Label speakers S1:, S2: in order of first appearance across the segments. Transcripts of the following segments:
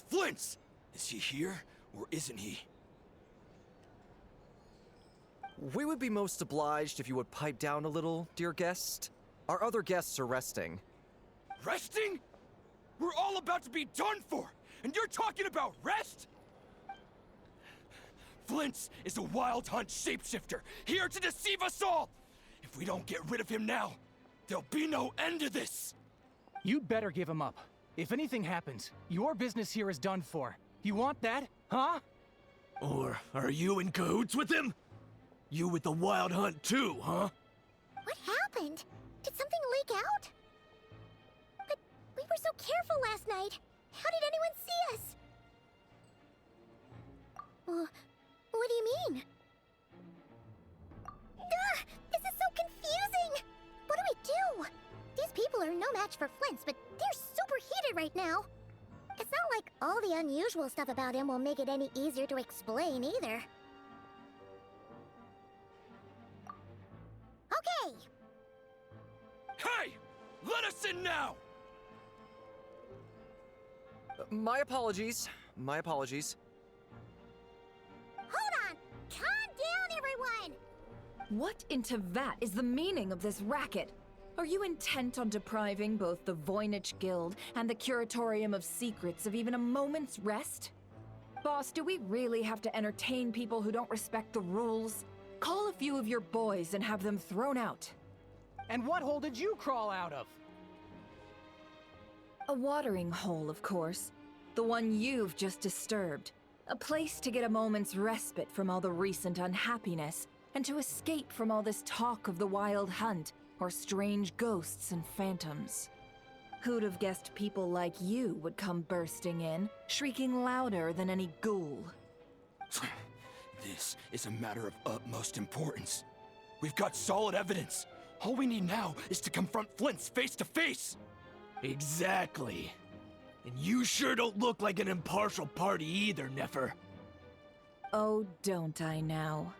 S1: Flint's! Is he here, or isn't he?
S2: We would be most obliged if you would pipe down a little, dear guest. Our other guests are resting.
S1: Resting? We're all about to be done for, and you're talking about rest? Flint's is a wild hunt shapeshifter, here to deceive us all! If we don't get rid of him now, there'll be no end to this!
S3: You'd better give him up. If anything happens, your business here is done for. You want that, huh?
S4: Or are you in cahoots with him? You with the wild hunt too, huh?
S5: What happened? Did something leak out? But we were so careful last night. How did anyone see us? What do you mean? Ugh! This is so confusing! What do we do? These people are no match for Flint's, but they're super heated right now. It's not like all the unusual stuff about him will make it any easier to explain either. Okay!
S1: Hey! Let us in now!
S2: My apologies. My apologies.
S5: Hold on! Calm down, everyone!
S6: What in Tevat is the meaning of this racket? Are you intent on depriving both the Voynich Guild and the Curatorium of Secrets of even a moment's rest? Boss, do we really have to entertain people who don't respect the rules? Call a few of your boys and have them thrown out.
S3: And what hole did you crawl out of?
S6: A watering hole, of course. The one you've just disturbed. A place to get a moment's respite from all the recent unhappiness, and to escape from all this talk of the wild hunt, or strange ghosts and phantoms. Who'd have guessed people like you would come bursting in, shrieking louder than any ghoul?
S1: This is a matter of utmost importance. We've got solid evidence. All we need now is to confront Flint's face to face.
S4: Exactly. And you sure don't look like an impartial party either, Nefer.
S6: Oh, don't I now?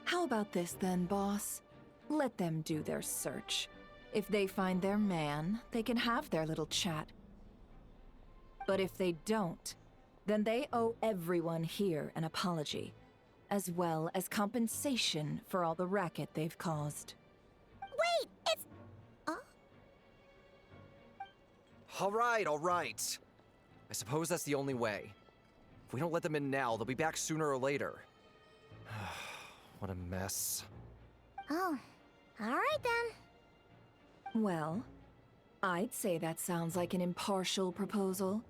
S6: How about this then, boss? Let them do their search. If they find their man, they can have their little chat. But if they don't, then they owe everyone here an apology, as well as compensation for all the racket they've caused.
S5: Wait, it's...
S2: All right. I suppose that's the only way. If we don't let them in now, they'll be back sooner or later. What a mess.
S5: Oh, alright then.
S6: Well, I'd say that sounds like an impartial proposal.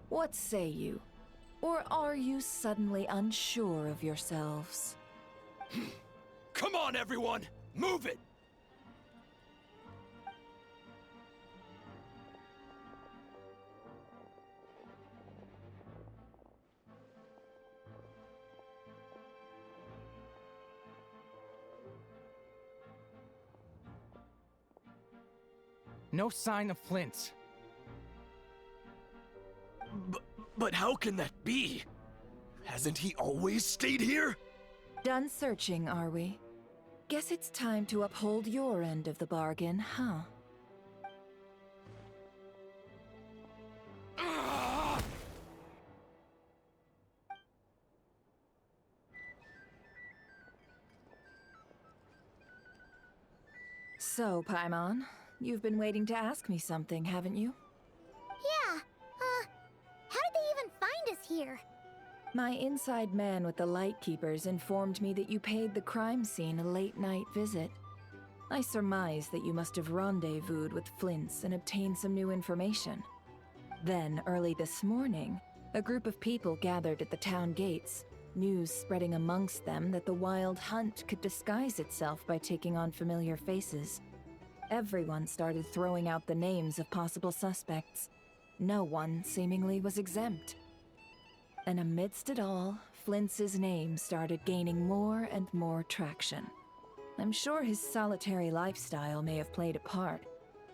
S6: What say you? Or are you suddenly unsure of yourselves?
S1: Come on, everyone! Move it!
S3: No sign of Flint.
S4: But how can that be? Hasn't he always stayed here?
S6: Done searching, are we? Guess it's time to uphold your end of the bargain, huh? So, Paimon, you've been waiting to ask me something, haven't you?
S5: Yeah, how did they even find us here?
S6: My inside man with the Lightkeepers informed me that you paid the crime scene a late-night visit. I surmise that you must have rendezvoused with Flint's and obtained some new information. Then, early this morning, a group of people gathered at the town gates, news spreading amongst them that the wild hunt could disguise itself by taking on familiar faces. Everyone started throwing out the names of possible suspects. No one, seemingly, was exempt. And amidst it all, Flint's name started gaining more and more traction. I'm sure his solitary lifestyle may have played a part,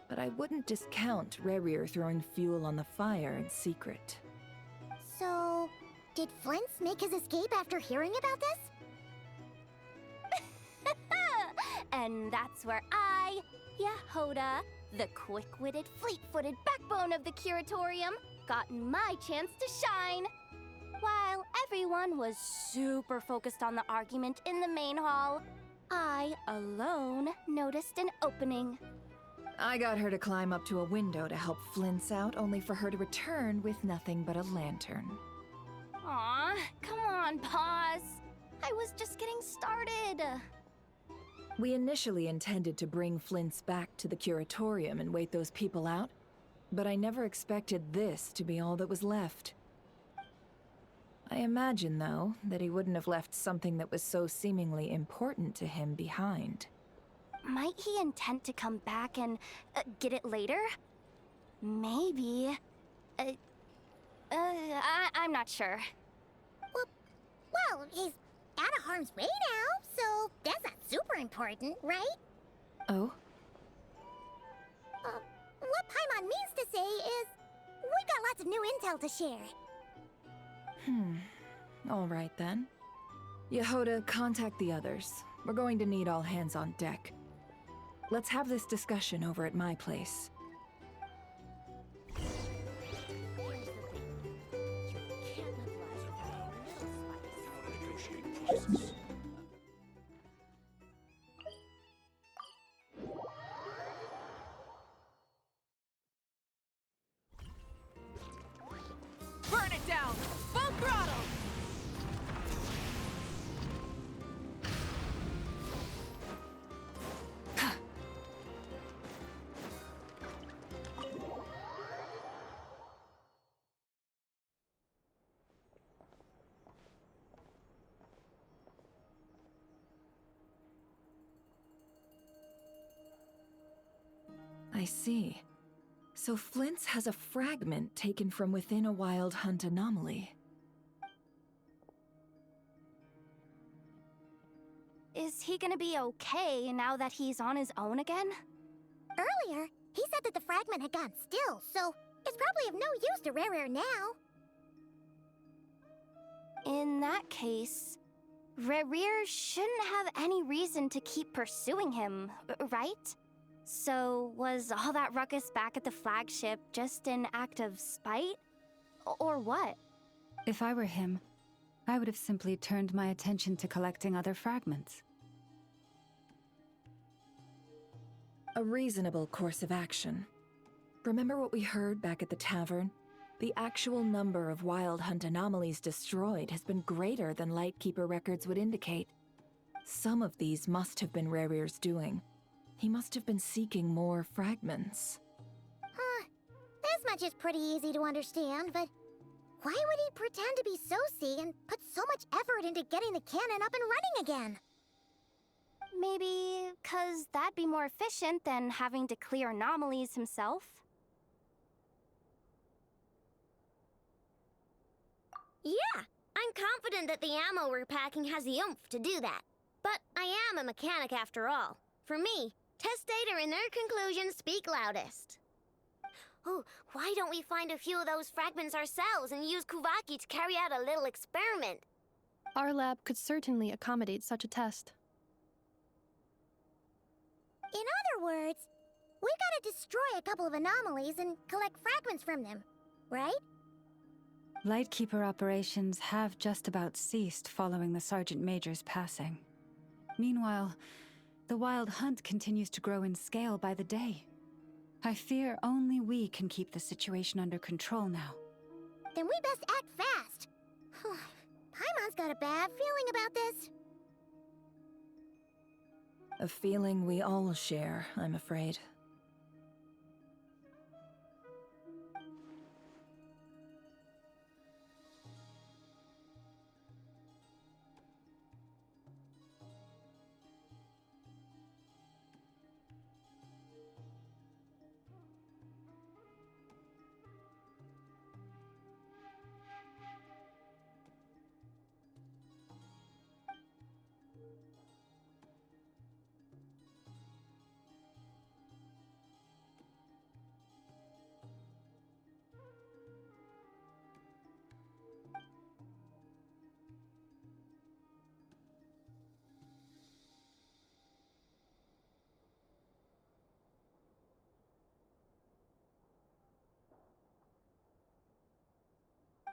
S6: but I wouldn't discount Rerir throwing fuel on the fire in secret.
S5: So, did Flint's make his escape after hearing about this? And that's where I, Yehoda, the quick-witted, fleet-footed backbone of the Curatorium,
S7: gotten my chance to shine. While everyone was super focused on the argument in the main hall, I alone noticed an opening.
S6: I got her to climb up to a window to help Flint's out, only for her to return with nothing but a lantern.
S7: Aw, come on, pause. I was just getting started.
S6: We initially intended to bring Flint's back to the curatorium and wait those people out, but I never expected this to be all that was left. I imagine, though, that he wouldn't have left something that was so seemingly important to him behind.
S7: Might he intend to come back and get it later? Maybe. I'm not sure.
S5: Well, he's out of harm's way now, so that's not super important, right?
S6: Oh?
S5: What Paimon means to say is, we got lots of new intel to share.
S6: All right then. Yehoda, contact the others. We're going to need all hands on deck. Let's have this discussion over at my place.
S8: Burn it down! Full throttle!
S6: I see. So Flint's has a fragment taken from within a wild hunt anomaly.
S7: Is he gonna be okay now that he's on his own again?
S5: Earlier, he said that the fragment had gone still, so it's probably of no use to Rare now.
S7: In that case, Rerir shouldn't have any reason to keep pursuing him, right? So, was all that ruckus back at the flagship just an act of spite? Or what?
S9: If I were him, I would have simply turned my attention to collecting other fragments.
S6: A reasonable course of action. Remember what we heard back at the tavern? The actual number of wild hunt anomalies destroyed has been greater than Lightkeeper records would indicate. Some of these must have been Rerir's doing. He must have been seeking more fragments.
S5: This much is pretty easy to understand, but why would he pretend to be Soci and put so much effort into getting the cannon up and running again?
S7: Maybe 'cause that'd be more efficient than having to clear anomalies himself?
S10: Yeah, I'm confident that the ammo we're packing has the oomph to do that. But I am a mechanic after all. For me, test data and their conclusions speak loudest. Oh, why don't we find a few of those fragments ourselves and use Kuvaki to carry out a little experiment?
S11: Our lab could certainly accommodate such a test.
S5: In other words, we gotta destroy a couple of anomalies and collect fragments from them, right?
S9: Lightkeeper operations have just about ceased following the Sergeant Major's passing. Meanwhile, the wild hunt continues to grow in scale by the day. I fear only we can keep the situation under control now.
S5: Then we best act fast. Paimon's got a bad feeling about this.
S6: A feeling we all share, I'm afraid.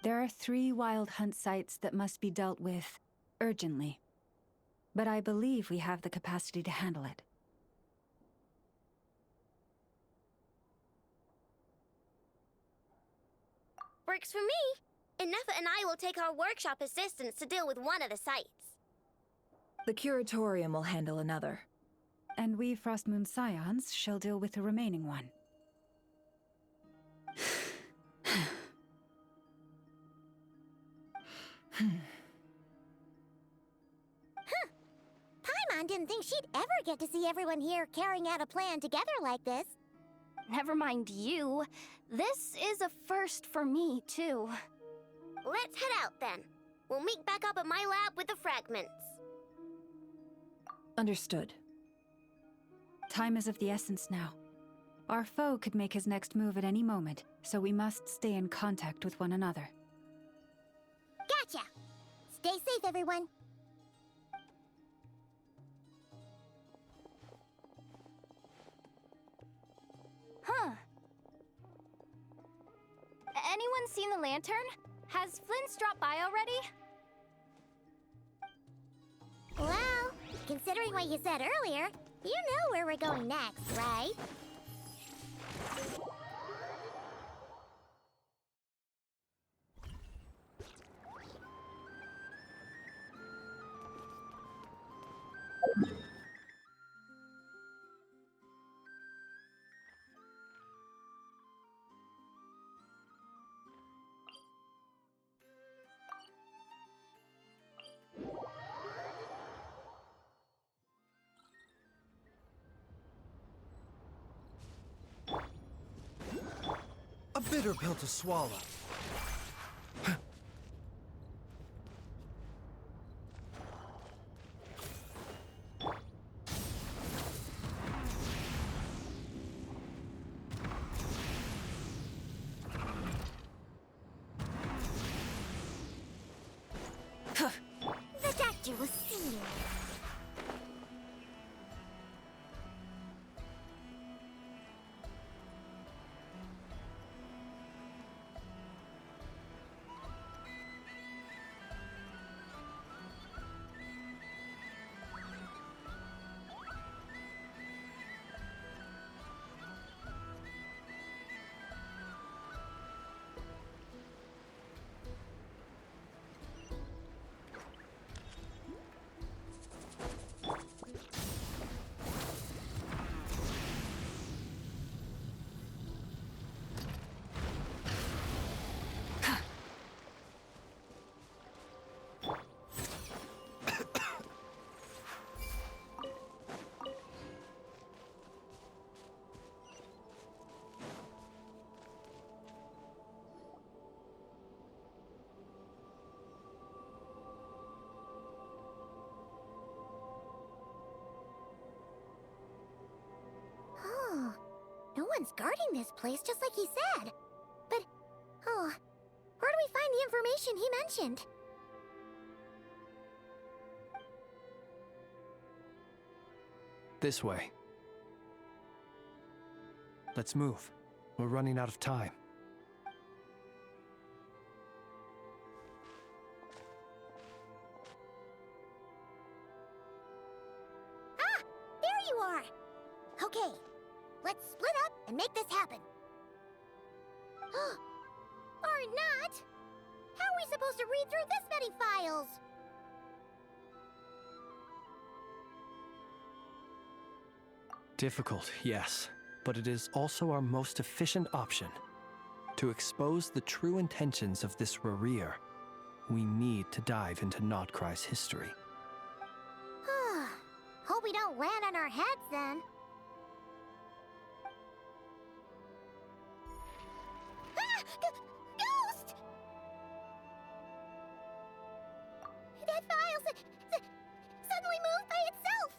S9: There are 3 wild hunt sites that must be dealt with urgently. But I believe we have the capacity to handle it.
S10: Works for me. Ineffa and I will take our workshop assistants to deal with one of the sites.
S6: The curatorium will handle another.
S9: And we Frostmoon Scions shall deal with the remaining one.
S5: Paimon didn't think she'd ever get to see everyone here carrying out a plan together like this.
S7: Never mind you. This is a first for me, too.
S10: Let's head out then. We'll meet back up at my lab with the fragments.
S6: Understood.
S9: Time is of the essence now. Our foe could make his next move at any moment, so we must stay in contact with one another.
S5: Gotcha! Stay safe, everyone.
S7: Huh. Anyone seen the lantern? Has Flint's dropped by already?
S5: Well, considering what you said earlier, you know where we're going next, right?
S2: A bitter pill to swallow.
S5: The doctor will see you. Oh, no one's guarding this place, just like he said. But, oh, where do we find the information he mentioned?
S12: This way. Let's move. We're running out of time.
S5: Ah! There you are! Okay, let's split up and make this happen. Or not! How are we supposed to read through this many files?
S12: Difficult, yes, but it is also our most efficient option. To expose the true intentions of this Rerir, we need to dive into Nodcry's history.
S5: Hope we don't land on our heads then. Ah! Ghost! That file suddenly moved by itself.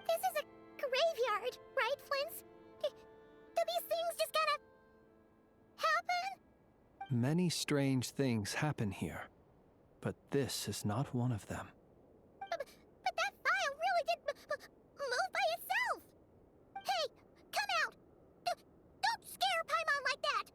S5: This is a graveyard, right, Flint's? Do these things just gotta happen?
S12: Many strange things happen here, but this is not one of them.
S5: But that file really did move by itself. Hey, come out! Don't scare Paimon like that!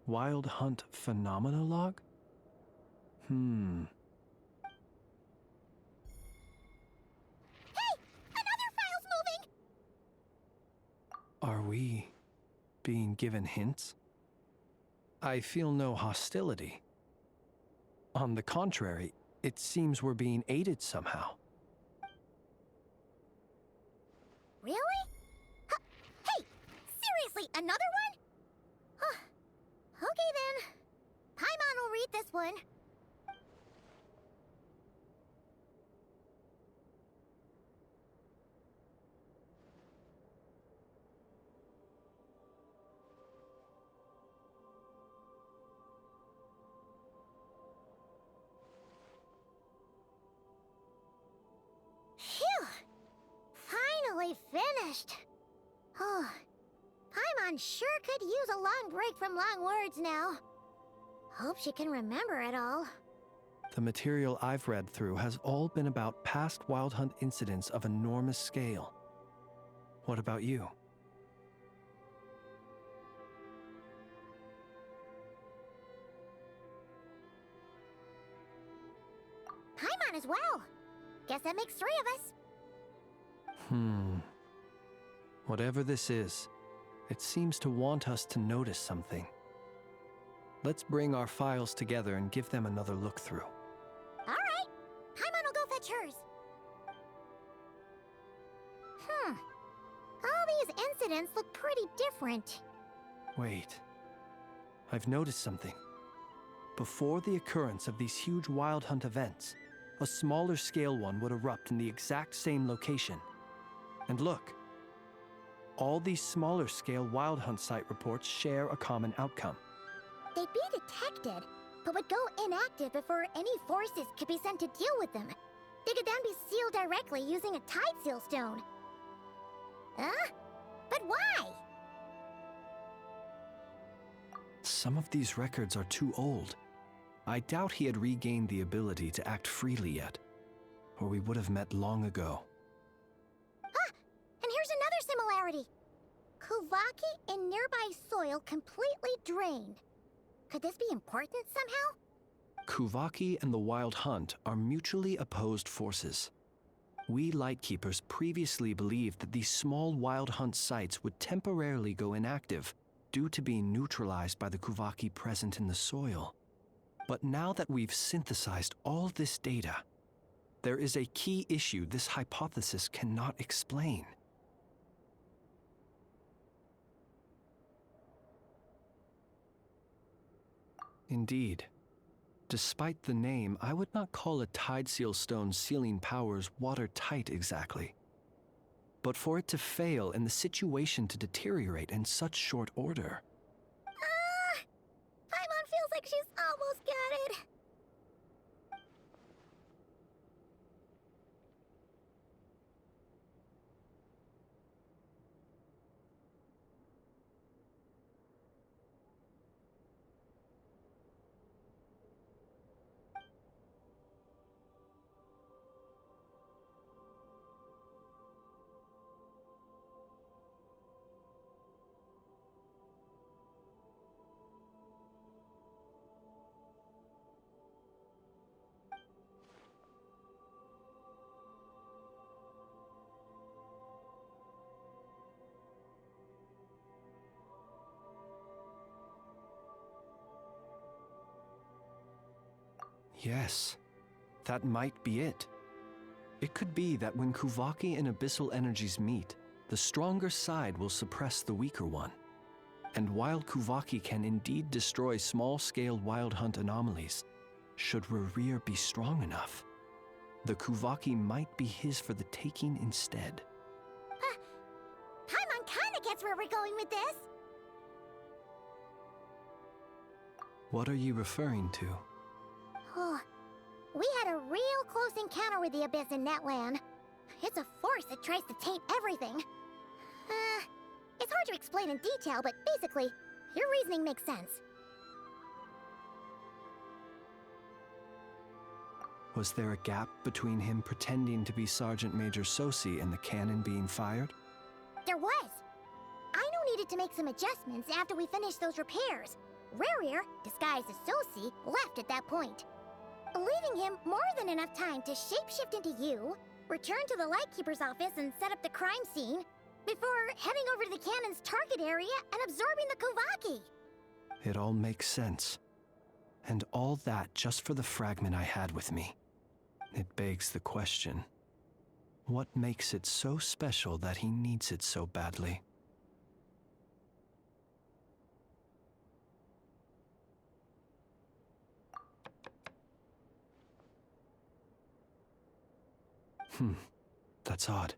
S12: Wild Hunt Phenomenologue?
S5: Hey! Another file's moving!
S12: Are we being given hints? I feel no hostility. On the contrary, it seems we're being aided somehow.
S5: Really? Hey! Seriously, another one? Okay then. Paimon will read this one. Phew! Finally finished. Oh, Paimon sure could use a long break from long words now. Hope she can remember it all.
S12: The material I've read through has all been about past Wild Hunt incidents of enormous scale. What about you?
S5: Paimon as well. Guess that makes 3 of us.
S12: Whatever this is, it seems to want us to notice something. Let's bring our files together and give them another look through.
S5: All right. Paimon will go fetch hers. All these incidents look pretty different.
S12: Wait. I've noticed something. Before the occurrence of these huge Wild Hunt events, a smaller scale one would erupt in the exact same location. And look. All these smaller scale Wild Hunt site reports share a common outcome.
S5: They'd be detected, but would go inactive before any forces could be sent to deal with them. They could then be sealed directly using a tide seal stone. Huh? But why?
S12: Some of these records are too old. I doubt he had regained the ability to act freely yet, or we would have met long ago.
S5: Ah! And here's another similarity. Kuvaki in nearby soil completely drained. Could this be important somehow?
S12: Kuvaki and the Wild Hunt are mutually opposed forces. We Lightkeepers previously believed that these small Wild Hunt sites would temporarily go inactive due to being neutralized by the Kuvaki present in the soil. But now that we've synthesized all this data, there is a key issue this hypothesis cannot explain. Indeed. Despite the name, I would not call a tide seal stone's sealing powers watertight exactly. But for it to fail and the situation to deteriorate in such short order.
S5: Paimon feels like she's almost got it.
S12: Yes, that might be it. It could be that when Kuvaki and abyssal energies meet, the stronger side will suppress the weaker one. And while Kuvaki can indeed destroy small-scale Wild Hunt anomalies, should Rerir be strong enough, the Kuvaki might be his for the taking instead.
S5: Paimon kinda gets where we're going with this.
S12: What are you referring to?
S5: Oh, we had a real close encounter with the Abyss in Netland. It's a force that tries to taint everything. It's hard to explain in detail, but basically, your reasoning makes sense.
S12: Was there a gap between him pretending to be Sergeant Major Sosi and the cannon being fired?
S5: There was. Aino needed to make some adjustments after we finish those repairs. Rerir, disguised as Sosi, left at that point, leaving him more than enough time to shapeshift into you, return to the Lightkeeper's office and set up the crime scene, before heading over to the cannon's target area and absorbing the Kovaki.
S12: It all makes sense. And all that just for the fragment I had with me. It begs the question, what makes it so special that he needs it so badly? That's odd.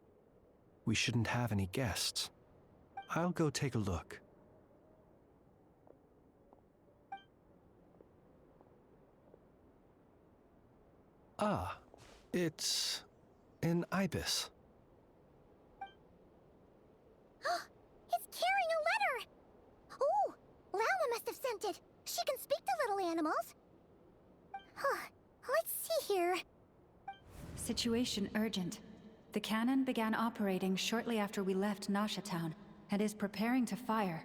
S12: We shouldn't have any guests. I'll go take a look. Ah, it's an ibis.
S5: It's carrying a letter! Ooh, Lauma must have sent it. She can speak to little animals. Let's see here.
S9: Situation urgent. The cannon began operating shortly after we left Nasha Town and is preparing to fire.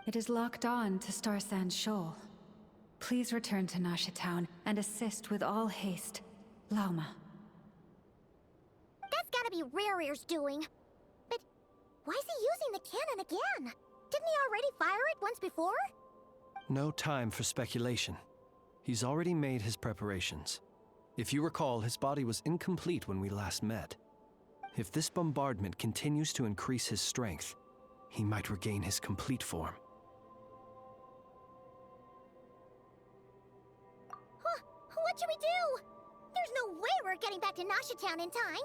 S9: It is locked on to Star Sand Shoal. Please return to Nasha Town and assist with all haste. Lauma.
S5: That's gotta be Rerir's doing. But why is he using the cannon again? Didn't he already fire it once before?
S12: No time for speculation. He's already made his preparations. If you recall, his body was incomplete when we last met. If this bombardment continues to increase his strength, he might regain his complete form.
S5: What should we do? There's no way we're getting back to Nasha Town in time.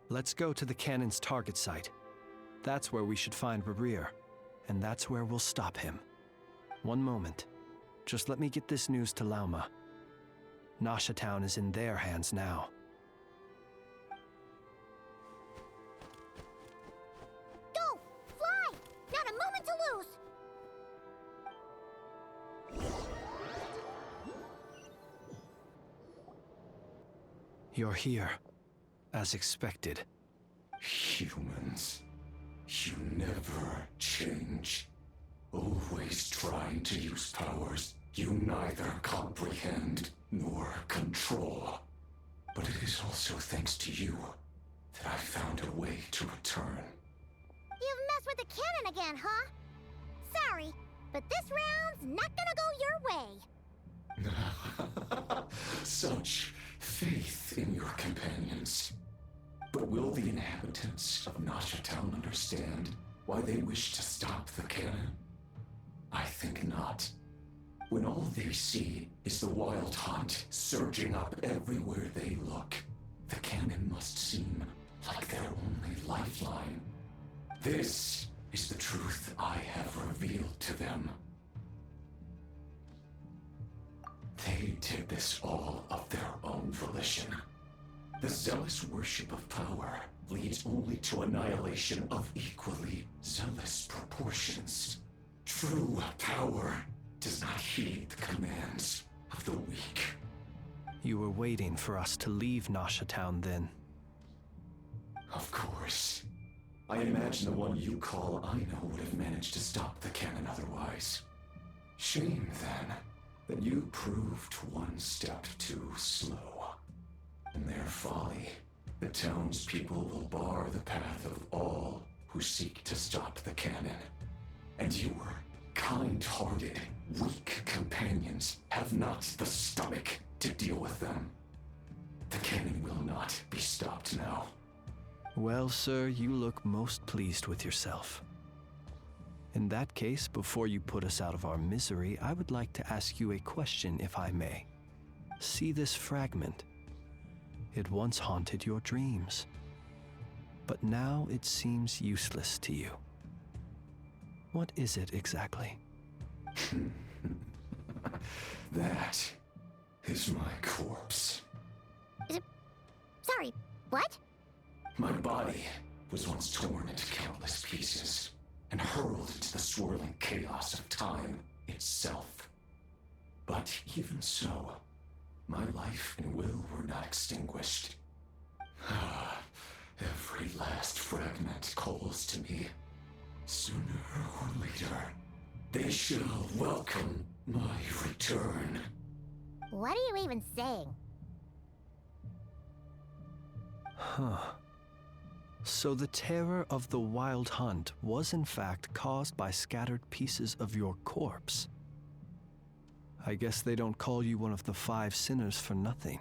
S12: Let's go to the cannon's target site. That's where we should find Rerir, and that's where we'll stop him. One moment. Just let me get this news to Lauma. Nasha Town is in their hands now.
S5: Go! Fly! Not a moment to lose!
S12: You're here, as expected.
S13: Humans, you never change. Always trying to use powers you neither comprehend nor control. But it is also thanks to you that I found a way to return.
S5: You've messed with the cannon again, huh? Sorry, but this round's not gonna go your way.
S13: Such faith in your companions. But will the inhabitants of Nasha Town understand why they wish to stop the cannon? I think not. When all they see is the wild hunt surging up everywhere they look, the cannon must seem like their only lifeline. This is the truth I have revealed to them. They did this all of their own volition. The zealous worship of power leads only to annihilation of equally zealous proportions. True power does not heed the commands of the weak.
S12: You were waiting for us to leave Nasha Town then.
S13: Of course. I imagine the one you call Aino would have managed to stop the cannon otherwise. Shame, then, that you proved one step too slow. In their folly, the townspeople will bar the path of all who seek to stop the cannon. And your kind-hearted, weak companions have not the stomach to deal with them. The cannon will not be stopped now.
S12: Well, sir, you look most pleased with yourself. In that case, before you put us out of our misery, I would like to ask you a question, if I may. See this fragment? It once haunted your dreams, but now it seems useless to you. What is it exactly?
S13: That is my corpse.
S5: Sorry, what?
S13: My body was once torn into countless pieces and hurled into the swirling chaos of time itself. But even so, my life and will were not extinguished. Every last fragment calls to me. Sooner or later, they shall welcome my return.
S5: What are you even saying?
S12: Huh. So the terror of the Wild Hunt was in fact caused by scattered pieces of your corpse. I guess they don't call you one of the 5 sinners for nothing.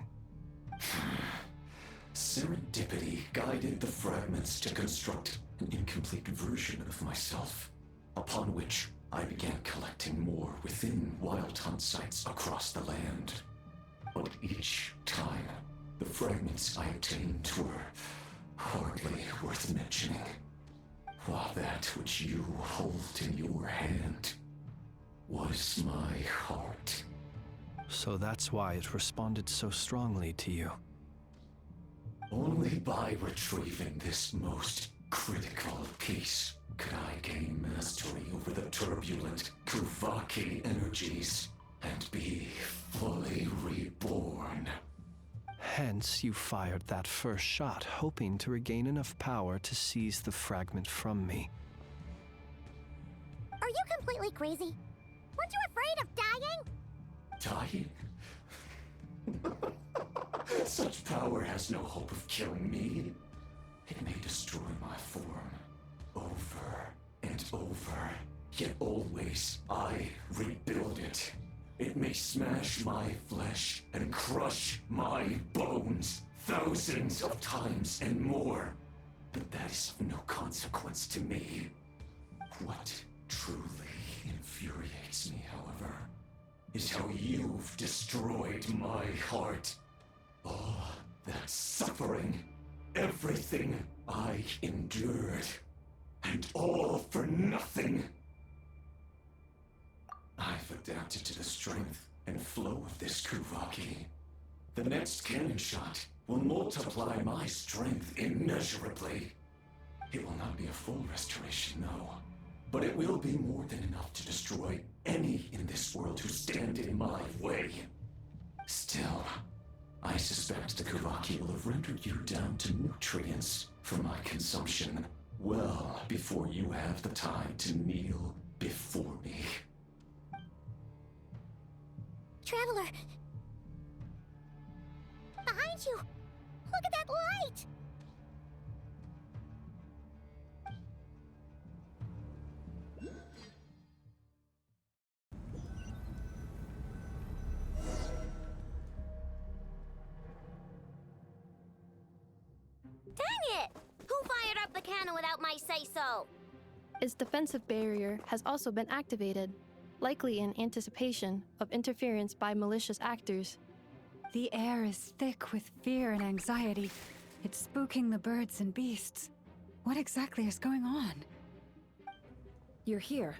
S13: Serendipity guided the fragments to construct an incomplete version of myself, upon which I began collecting more within Wild Hunt sites across the land. But each time, the fragments I obtained were hardly worth mentioning, while that which you hold in your hand was my heart.
S12: So that's why it responded so strongly to you.
S13: Only by retrieving this most critical piece could I gain mastery over the turbulent Kuvaki energies and be fully reborn.
S12: Hence, you fired that first shot, hoping to regain enough power to seize the fragment from me.
S5: Are you completely crazy? Weren't you afraid of dying?
S13: Dying? Such power has no hope of killing me. It may destroy my form over and over, yet always I rebuild it. It may smash my flesh and crush my bones thousands of times and more, but that is of no consequence to me. What truly infuriates me, however, is how you've destroyed my heart. All that suffering, everything I endured, and all for nothing. I've adapted to the strength and flow of this Kuvaki. The next cannon shot will multiply my strength immeasurably. It will not be a full restoration, no, but it will be more than enough to destroy any in this world who stand in my way. Still, I suspect the Kuvaki will have rendered you down to nutrients for my consumption well before you have the time to kneel before me.
S5: Traveler! Behind you! Look at that light!
S10: Dang it! Who fired up the cannon without my say-so?
S11: Its defensive barrier has also been activated, likely in anticipation of interference by malicious actors.
S9: The air is thick with fear and anxiety. It's spooking the birds and beasts. What exactly is going on?
S6: You're here.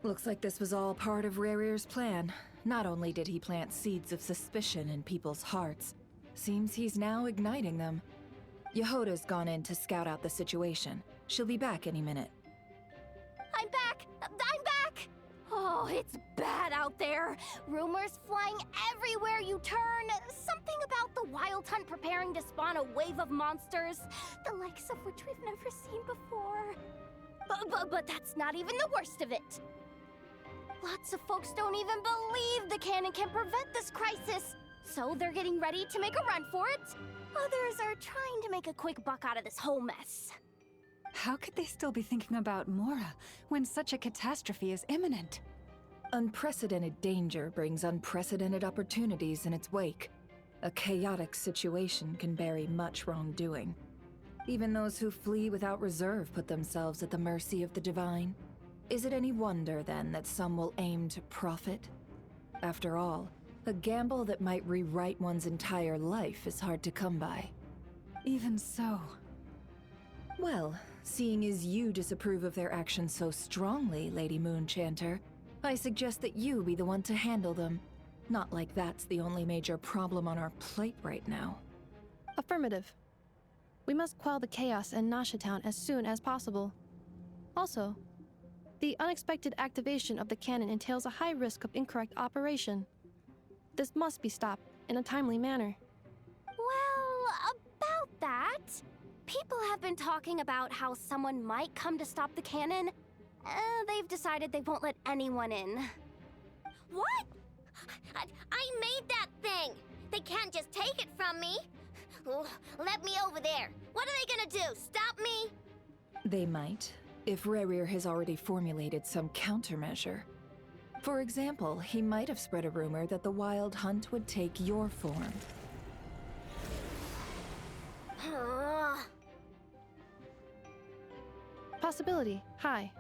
S6: Looks like this was all part of Rerir's plan. Not only did he plant seeds of suspicion in people's hearts, seems he's now igniting them. Yehoda's gone in to scout out the situation. She'll be back any minute.
S7: I'm back! I'm back! Oh, it's bad out there. Rumors flying everywhere you turn. Something about the Wild Hunt preparing to spawn a wave of monsters, the likes of which we've never seen before. But that's not even the worst of it. Lots of folks don't even believe the cannon can prevent this crisis, so they're getting ready to make a run for it. Others are trying to make a quick buck out of this whole mess.
S9: How could they still be thinking about Mora when such a catastrophe is imminent?
S6: Unprecedented danger brings unprecedented opportunities in its wake. A chaotic situation can bury much wrongdoing. Even those who flee without reserve put themselves at the mercy of the divine. Is it any wonder, then, that some will aim to profit? After all, a gamble that might rewrite one's entire life is hard to come by.
S9: Even so.
S6: Well, seeing as you disapprove of their actions so strongly, Lady Moonchanter, I suggest that you be the one to handle them. Not like that's the only major problem on our plate right now.
S11: Affirmative. We must quell the chaos in Nasha Town as soon as possible. Also, the unexpected activation of the cannon entails a high risk of incorrect operation. This must be stopped in a timely manner.
S7: Well, about that, people have been talking about how someone might come to stop the cannon. They've decided they won't let anyone in.
S10: What? I made that thing! They can't just take it from me! Oh, let me over there! What are they gonna do? Stop me?
S6: They might, if Rerir has already formulated some countermeasure. For example, he might have spread a rumor that the Wild Hunt would take your form.
S11: Possibility, high.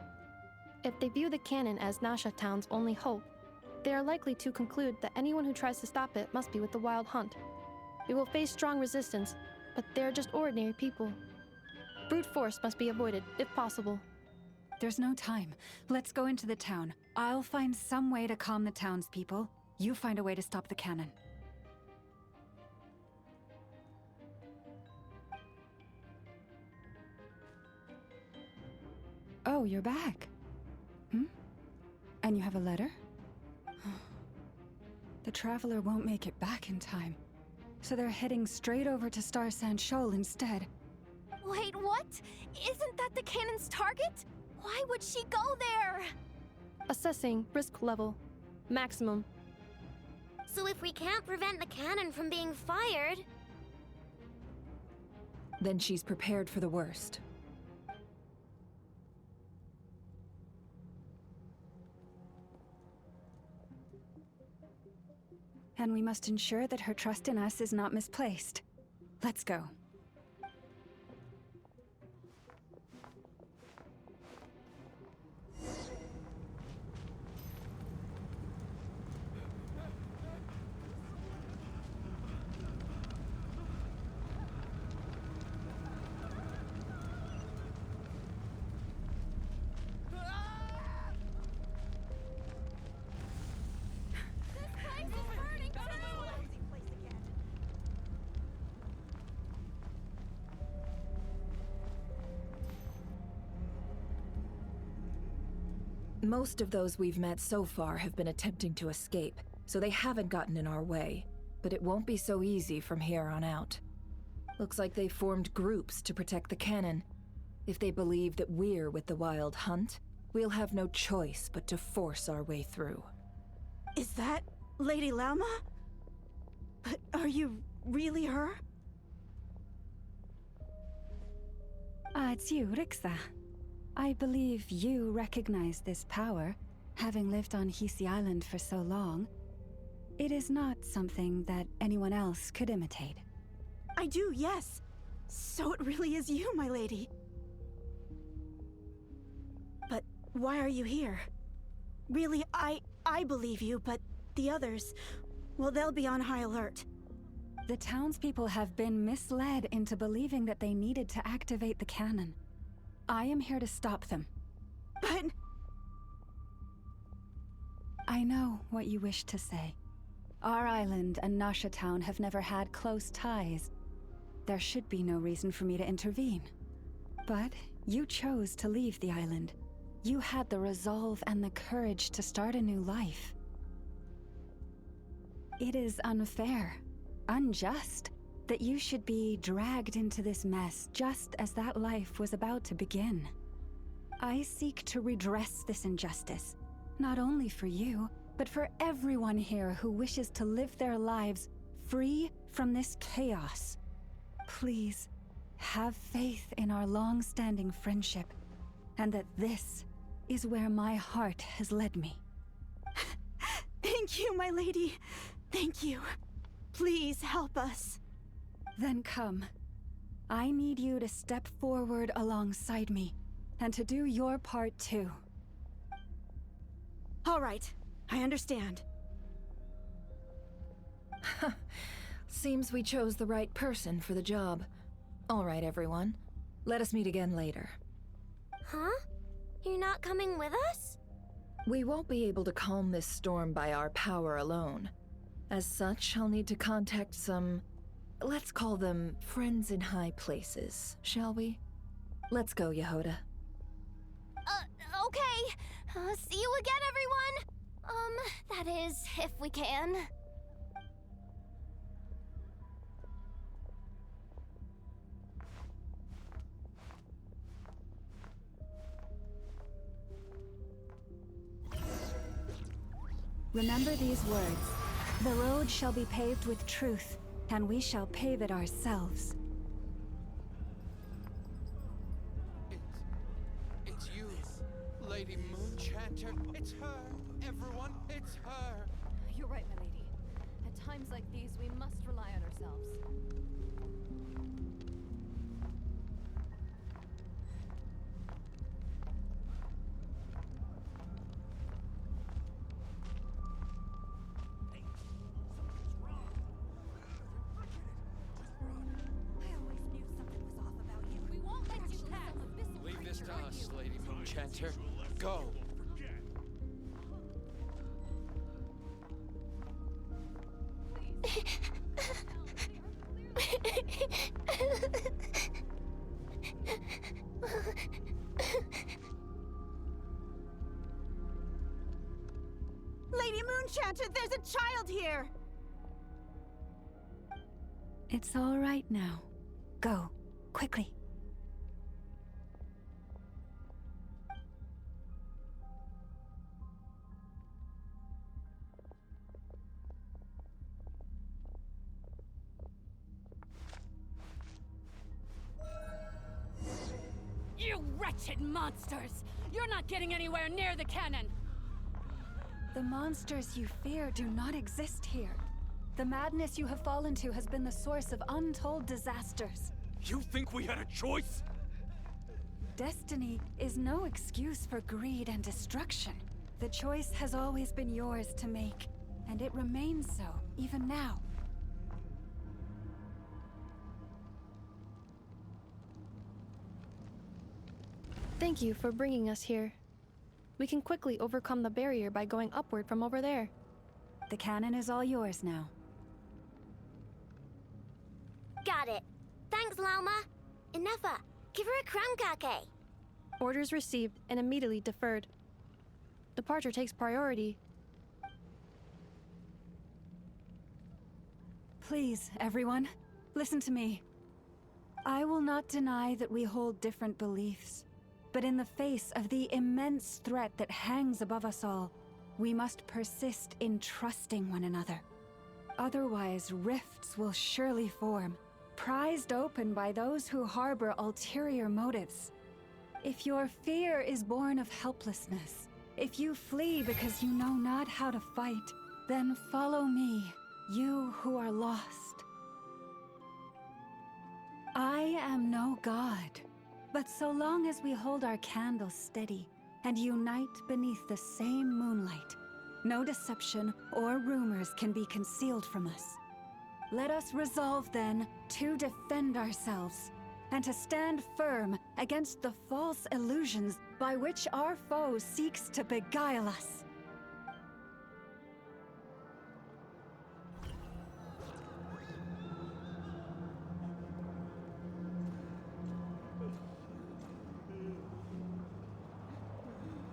S11: If they view the cannon as Nasha Town's only hope, they are likely to conclude that anyone who tries to stop it must be with the Wild Hunt. We will face strong resistance, but they're just ordinary people. Brute force must be avoided, if possible.
S9: There's no time. Let's go into the town. I'll find some way to calm the townspeople. You find a way to stop the cannon. Oh, you're back. And you have a letter? The Traveler won't make it back in time, so they're heading straight over to Star Sand Shoal instead.
S7: Wait, what? Isn't that the cannon's target? Why would she go there?
S11: Assessing risk level. Maximum.
S10: So if we can't prevent the cannon from being fired...
S6: Then she's prepared for the worst.
S9: And we must ensure that her trust in us is not misplaced. Let's go.
S6: Most of those we've met so far have been attempting to escape, so they haven't gotten in our way. But it won't be so easy from here on out. Looks like they formed groups to protect the cannon. If they believe that we're with the Wild Hunt, we'll have no choice but to force our way through.
S14: Is that Lady Lauma? But are you really her?
S9: It's you, Rixa. I believe you recognize this power, having lived on Hisi Island for so long. It is not something that anyone else could imitate.
S14: I do, yes. So it really is you, my lady. But why are you here? Really, I believe you, but the others, well, they'll be on high alert.
S9: The townspeople have been misled into believing that they needed to activate the cannon. I am here to stop them.
S14: But...
S9: I know what you wish to say. Our island and Nasha Town have never had close ties. There should be no reason for me to intervene. But you chose to leave the island. You had the resolve and the courage to start a new life. It is unfair, unjust, that you should be dragged into this mess just as that life was about to begin. I seek to redress this injustice, not only for you, but for everyone here who wishes to live their lives free from this chaos. Please, have faith in our long-standing friendship, and that this is where my heart has led me.
S14: Thank you, my lady. Thank you. Please help us.
S9: Then come. I need you to step forward alongside me, and to do your part too.
S14: All right, I understand.
S6: Seems we chose the right person for the job. All right, everyone. Let us meet again later.
S10: Huh? You're not coming with us?
S6: We won't be able to calm this storm by our power alone. As such, I'll need to contact some... let's call them friends in high places, shall we? Let's go, Yehoda.
S7: Okay. See you again, everyone! That is, if we can.
S9: Remember these words. The road shall be paved with truth, and we shall pave it ourselves.
S15: It's you, Lady Moonchanter. It's her, everyone. It's her.
S8: You're right, my lady. At times like these, we must rely on ourselves.
S15: Leave this to us, Lady Moonchanter. Go.
S14: Lady Moonchanter, there's a child here!
S9: It's all right now. Go, quickly.
S8: You wretched monsters! You're not getting anywhere near the cannon!
S9: The monsters you fear do not exist here. The madness you have fallen to has been the source of untold disasters.
S1: You think we had a choice?
S9: Destiny is no excuse for greed and destruction. The choice has always been yours to make, and it remains so, even now.
S11: Thank you for bringing us here. We can quickly overcome the barrier by going upward from over there.
S9: The cannon is all yours now.
S10: Got it. Thanks, Lauma. Inefa, give her a cramkake.
S11: Orders received and immediately deferred. Departure takes priority.
S9: Please, everyone, listen to me. I will not deny that we hold different beliefs, but in the face of the immense threat that hangs above us all, we must persist in trusting one another. Otherwise, rifts will surely form, prized open by those who harbor ulterior motives. If your fear is born of helplessness, if you flee because you know not how to fight, then follow me, you who are lost. I am no god, but so long as we hold our candles steady and unite beneath the same moonlight, no deception or rumors can be concealed from us. Let us resolve, then, to defend ourselves, and to stand firm against the false illusions by which our foe seeks to beguile us.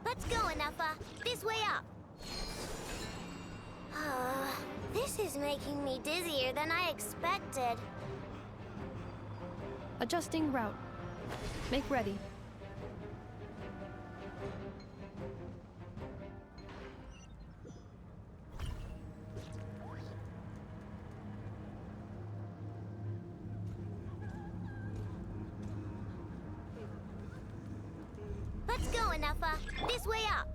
S10: Let's go, Inefa. This way up. This is making me dizzier than I expected.
S11: Adjusting route. Make ready.
S10: Let's go, Inefa. This way up.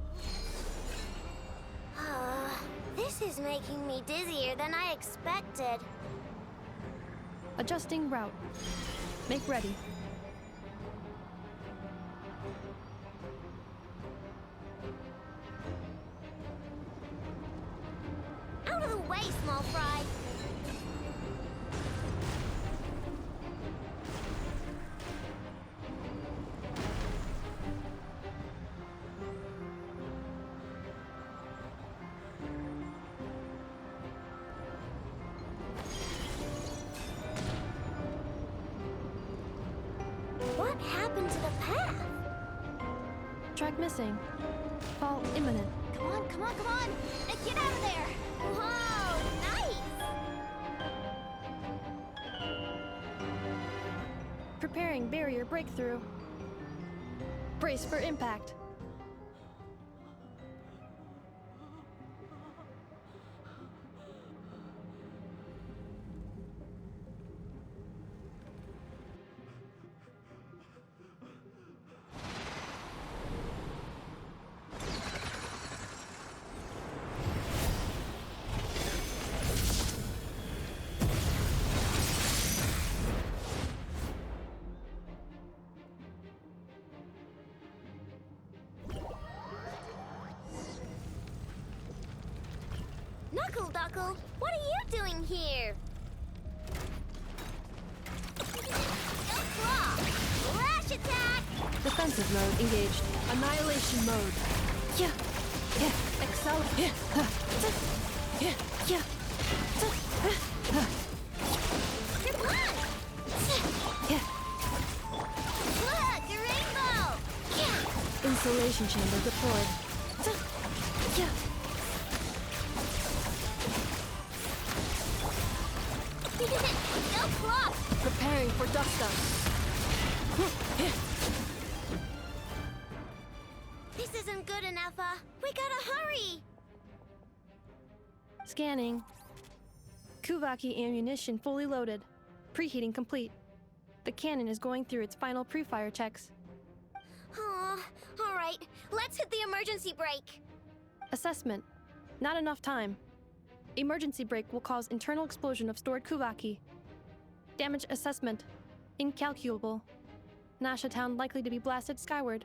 S10: This is making me dizzier than I expected.
S11: Adjusting route. Make ready.
S10: Out of the way, small fry. What happened to the path?
S11: Track missing. Fall imminent.
S7: Come on, come on, come on! Now get out of there!
S10: Whoa, nice!
S11: Preparing barrier breakthrough. Brace for impact.
S10: Uncle. What are you doing here? Don't claw! Lash attack!
S11: Defensive mode engaged. Annihilation mode. Yeah. Yeah. Accelerate. Yeah. Yeah.
S10: Your blood!
S11: Yeah.
S10: Look, a rainbow! Yeah.
S11: Insulation chamber deployed. Yeah.
S10: No claw!
S11: Preparing for dust up.
S10: This isn't good enough, we gotta hurry!
S11: Scanning. Kuvaki ammunition fully loaded. Preheating complete. The cannon is going through its final pre-fire checks.
S10: Aw, alright, let's hit the emergency brake.
S11: Assessment. Not enough time. Emergency brake will cause internal explosion of stored Kuvaki. Damage assessment. Incalculable. Nasha Town likely to be blasted skyward.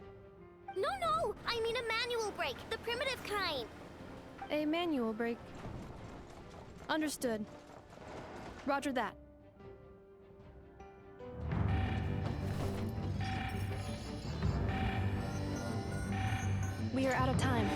S10: No, I mean a manual brake, the primitive kind.
S11: A manual brake. Understood. Roger that. We are out of time.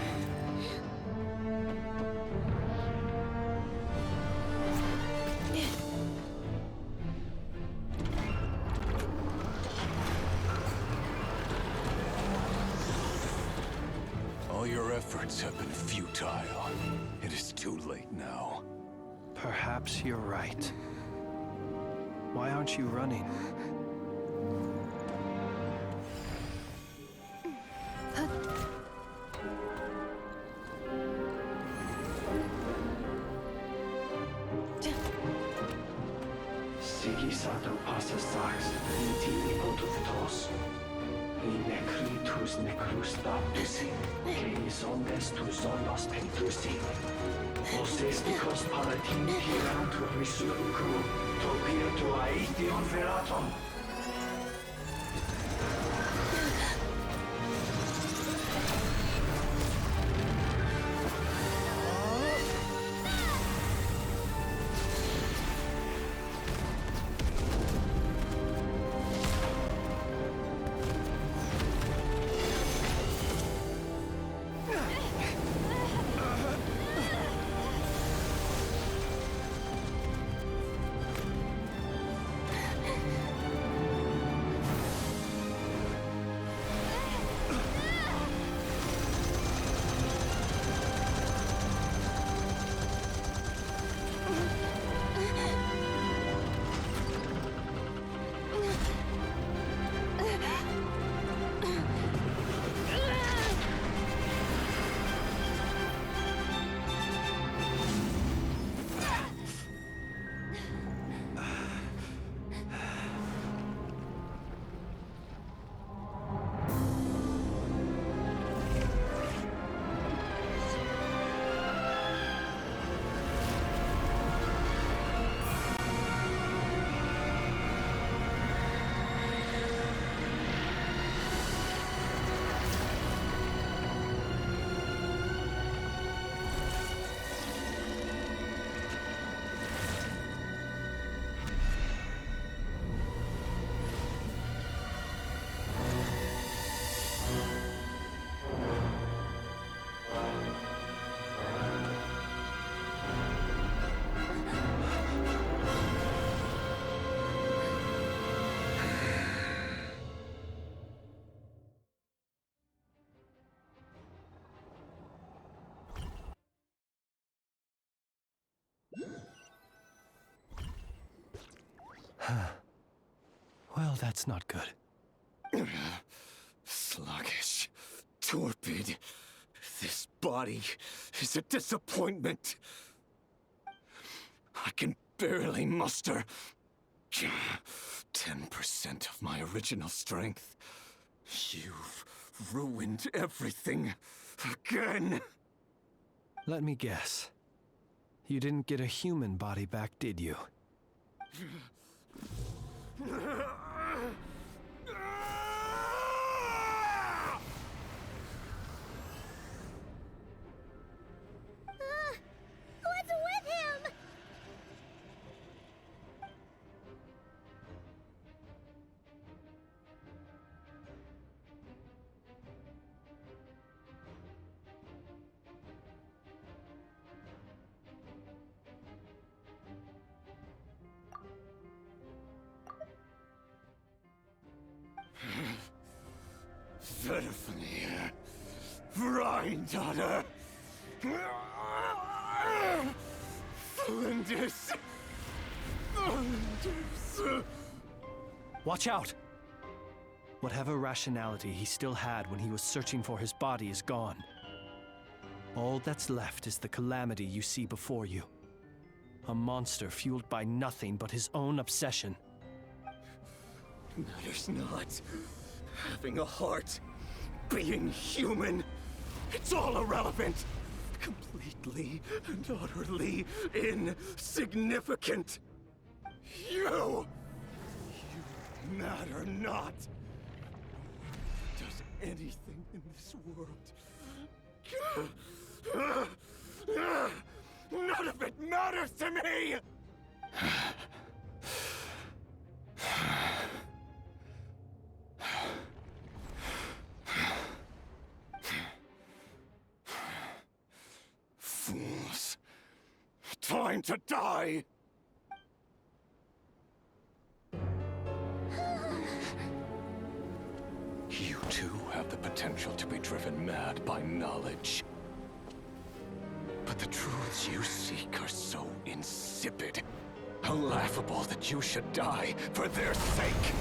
S13: All your efforts have been futile. It is too late now.
S12: Perhaps you're right. Why aren't you running?
S16: Sigisato passa sax, inti ipotuftos. In necritus necrus baptisi, que ondes tu solos pentusi. Osesticos palatin pirantur resurcu, topir tua ition veratum.
S12: Well, that's not good.
S1: Sluggish. Torpid. This body is a disappointment. I can barely muster 10% of my original strength. You've ruined everything again.
S12: Let me guess. You didn't get a human body back, did you?
S5: What's with him?
S1: Pitifully, Granddaughter. Flinders.
S12: Watch out! Whatever rationality he still had when he was searching for his body is gone. All that's left is the calamity you see before you. A monster fueled by nothing but his own obsession.
S1: Matters not. Having a heart. Being human. It's all irrelevant. Completely and utterly insignificant. You matter not. Does anything in this world. None of it matters to me! Fools. Time to die! You too have the potential to be driven mad by knowledge. But the truths you seek are so insipid, laughable that you should die for their sake.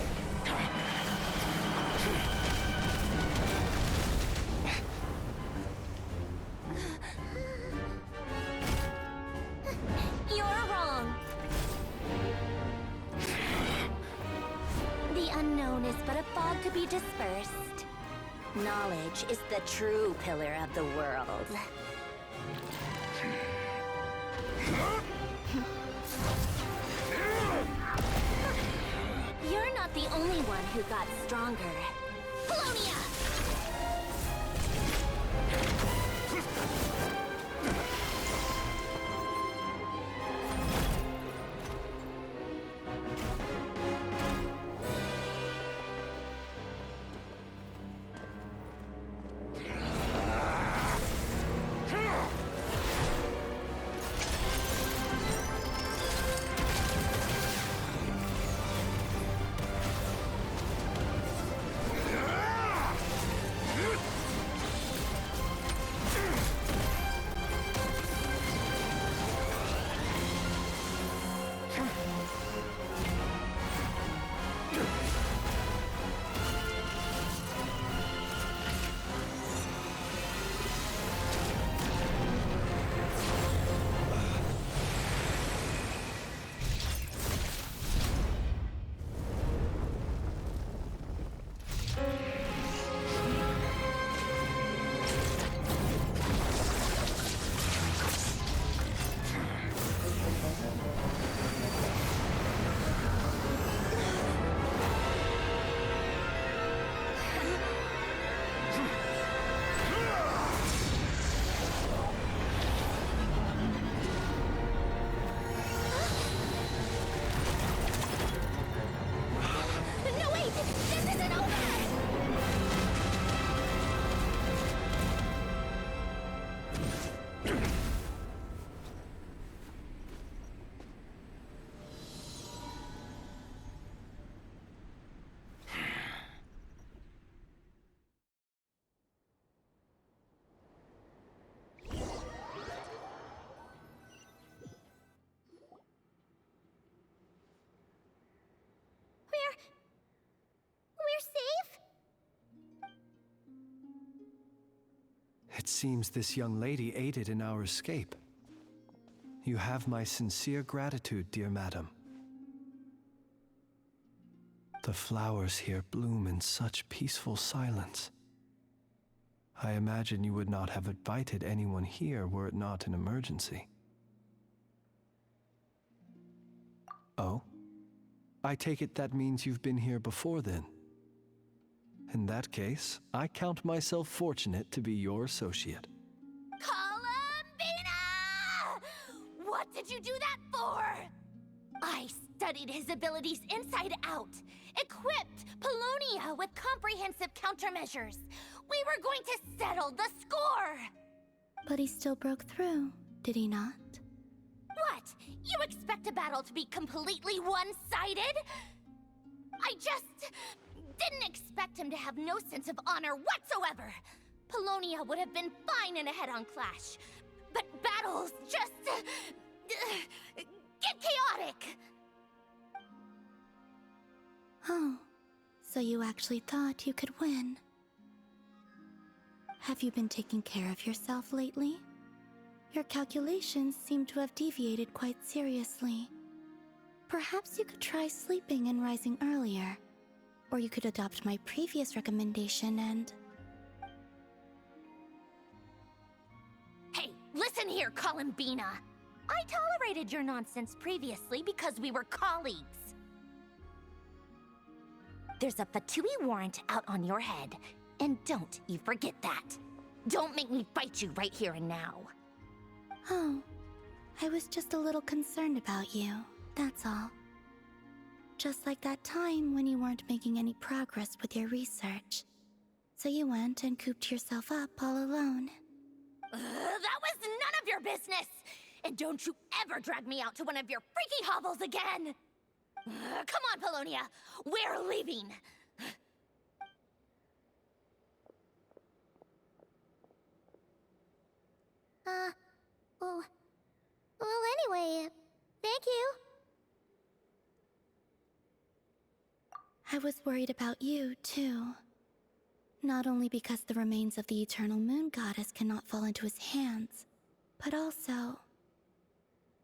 S7: You're wrong. The unknown is but a fog to be dispersed. Knowledge is the true pillar of the world. You're not the only one who got stronger. Polonia!
S12: It seems this young lady aided in our escape. You have my sincere gratitude, dear madam. The flowers here bloom in such peaceful silence. I imagine you would not have invited anyone here were it not an emergency. Oh? I take it that means you've been here before then. In that case, I count myself fortunate to be your associate.
S7: Columbina! What did you do that for? I studied his abilities inside out, equipped Polonia with comprehensive countermeasures. We were going to settle the score!
S11: But he still broke through, did he not?
S7: What? You expect a battle to be completely one-sided? I just
S5: didn't expect him to have no sense of honor whatsoever. Polonia would have been fine in a head-on clash. But battles just... get chaotic!
S17: Oh, so you actually thought you could win. Have you been taking care of yourself lately? Your calculations seem to have deviated quite seriously. Perhaps you could try sleeping and rising earlier. Or you could adopt my previous recommendation and...
S5: Hey, listen here, Columbina! I tolerated your nonsense previously because we were colleagues. There's a Fatui warrant out on your head, and don't you forget that. Don't make me fight you right here and now.
S17: Oh, I was just a little concerned about you, that's all. Just like that time when you weren't making any progress with your research. So you went and cooped yourself up all alone.
S5: That was none of your business! And don't you ever drag me out to one of your freaky hovels again! Come on, Polonia! We're leaving!
S10: Well, anyway, thank you.
S17: I was worried about you, too. Not only because the remains of the Eternal Moon Goddess cannot fall into his hands, but also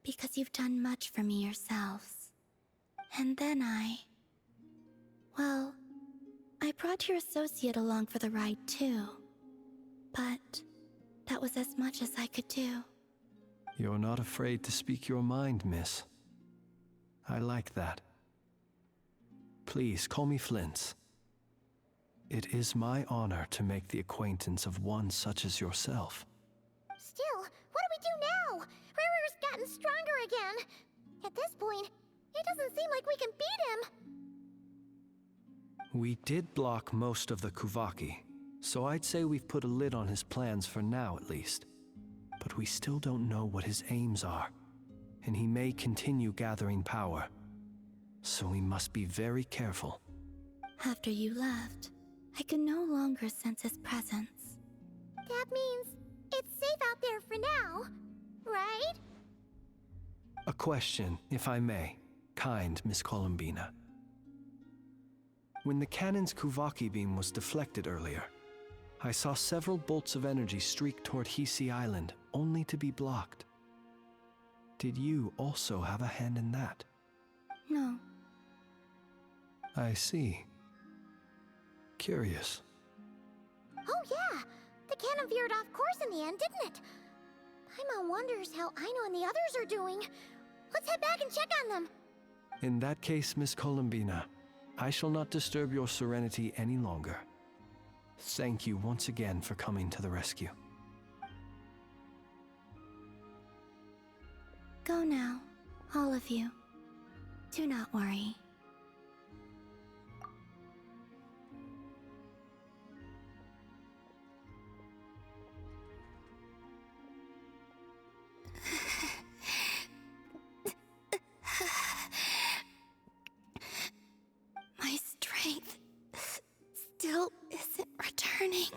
S17: because you've done much for me yourselves. And then well, I brought your associate along for the ride, too. But that was as much as I could do.
S12: You're not afraid to speak your mind, miss. I like that. Please call me Flint's. It is my honor to make the acquaintance of one such as yourself.
S5: Still, what do we do now? Riri's gotten stronger again. At this point, it doesn't seem like we can beat him.
S12: We did block most of the Kuvaki, so I'd say we've put a lid on his plans for now at least. But we still don't know what his aims are, and he may continue gathering power. So we must be very careful.
S17: After you left, I could no longer sense his presence.
S5: That means it's safe out there for now, right?
S12: A question, if I may, kind Miss Columbina. When the cannon's Kuvaki beam was deflected earlier, I saw several bolts of energy streak toward Hisi Island, only to be blocked. Did you also have a hand in that?
S17: No.
S12: I see. Curious.
S5: Oh yeah, the cannon veered off course in the end, didn't it? Paimon wonders how Aino and the others are doing. Let's head back and check on them.
S12: In that case, Miss Columbina, I shall not disturb your serenity any longer. Thank you once again for coming to the rescue.
S17: Go now, all of you. Do not worry. My strength still isn't returning.